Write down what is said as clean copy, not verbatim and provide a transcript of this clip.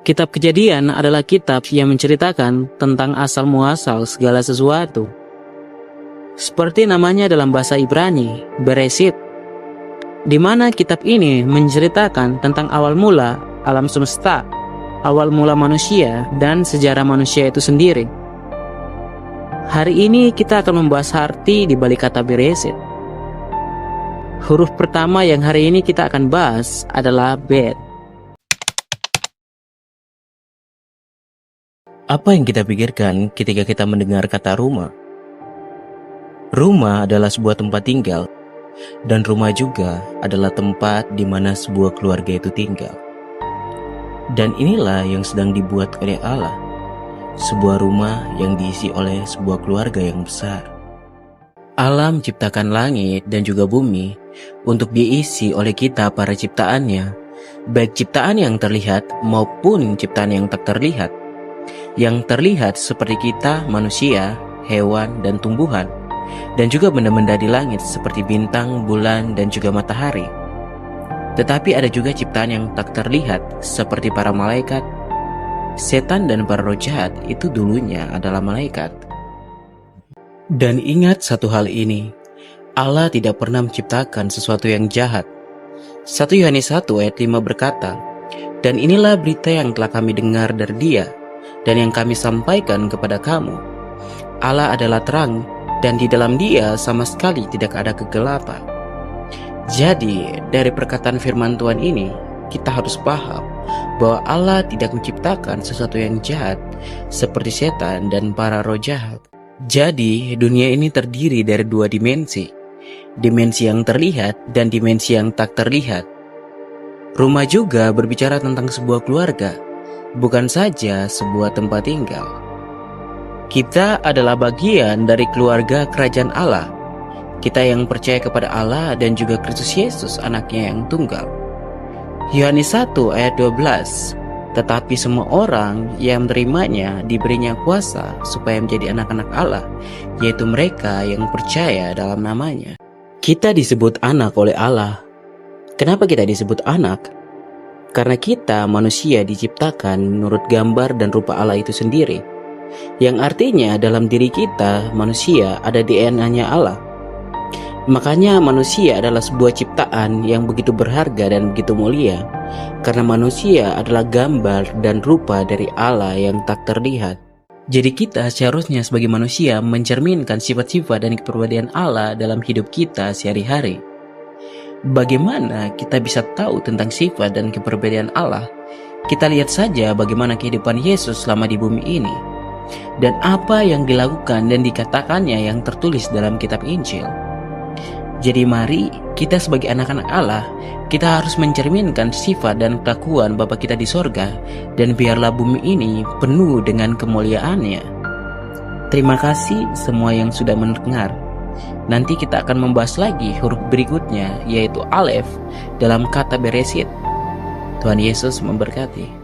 Kitab Kejadian adalah kitab yang menceritakan tentang asal-muasal segala sesuatu. Seperti namanya dalam bahasa Ibrani, Beresit, di mana kitab ini menceritakan tentang awal mula alam semesta, awal mula manusia, dan sejarah manusia itu sendiri. Hari ini kita akan membahas arti di balik kata Beresit. Huruf pertama yang hari ini kita akan bahas adalah Bet. Apa yang kita pikirkan ketika kita mendengar kata rumah? Rumah adalah sebuah tempat tinggal, dan rumah juga adalah tempat di mana sebuah keluarga itu tinggal. Dan inilah yang sedang dibuat oleh Allah, sebuah rumah yang diisi oleh sebuah keluarga yang besar. Allah menciptakan langit dan juga bumi untuk diisi oleh kita para ciptaannya, baik ciptaan yang terlihat maupun ciptaan yang tak terlihat. Yang terlihat seperti kita, manusia, hewan, dan tumbuhan, dan juga benda-benda di langit seperti bintang, bulan, dan juga matahari. Tetapi ada juga ciptaan yang tak terlihat seperti para malaikat. Setan dan para roh jahat itu dulunya adalah malaikat. Dan ingat satu hal ini, Allah tidak pernah menciptakan sesuatu yang jahat. 1 Yohanes 1 ayat 5 berkata, "Dan inilah berita yang telah kami dengar dari Dia, dan yang kami sampaikan kepada kamu. Allah adalah terang, dan di dalam Dia sama sekali tidak ada kegelapan." Jadi, dari perkataan firman Tuhan ini, kita harus paham bahwa Allah tidak menciptakan sesuatu yang jahat seperti setan dan para roh jahat. Jadi, dunia ini terdiri dari dua dimensi, dimensi yang terlihat dan dimensi yang tak terlihat. Rumah juga berbicara tentang sebuah keluarga, bukan saja sebuah tempat tinggal. Kita adalah bagian dari keluarga kerajaan Allah. Kita yang percaya kepada Allah dan juga Kristus Yesus anaknya yang tunggal. Yohanes 1 ayat 12, "Tetapi semua orang yang menerimanya diberinya kuasa supaya menjadi anak-anak Allah, yaitu mereka yang percaya dalam namanya." Kita disebut anak oleh Allah. Kenapa kita disebut anak? Karena kita manusia diciptakan menurut gambar dan rupa Allah itu sendiri, yang artinya dalam diri kita manusia ada DNA-nya Allah. Makanya manusia adalah sebuah ciptaan yang begitu berharga dan begitu mulia, karena manusia adalah gambar dan rupa dari Allah yang tak terlihat. Jadi kita seharusnya sebagai manusia mencerminkan sifat-sifat dan kepribadian Allah dalam hidup kita sehari-hari. Bagaimana kita bisa tahu tentang sifat dan kepribadian Allah? Kita lihat saja bagaimana kehidupan Yesus selama di bumi ini, dan apa yang dilakukan dan dikatakannya yang tertulis dalam kitab Injil. Jadi mari kita sebagai anak-anak Allah, kita harus mencerminkan sifat dan kelakuan Bapa kita di sorga, dan biarlah bumi ini penuh dengan kemuliaannya. Terima kasih semua yang sudah mendengar. Nanti kita akan membahas lagi huruf berikutnya, yaitu Alef dalam kata Beresit. Tuhan Yesus memberkati.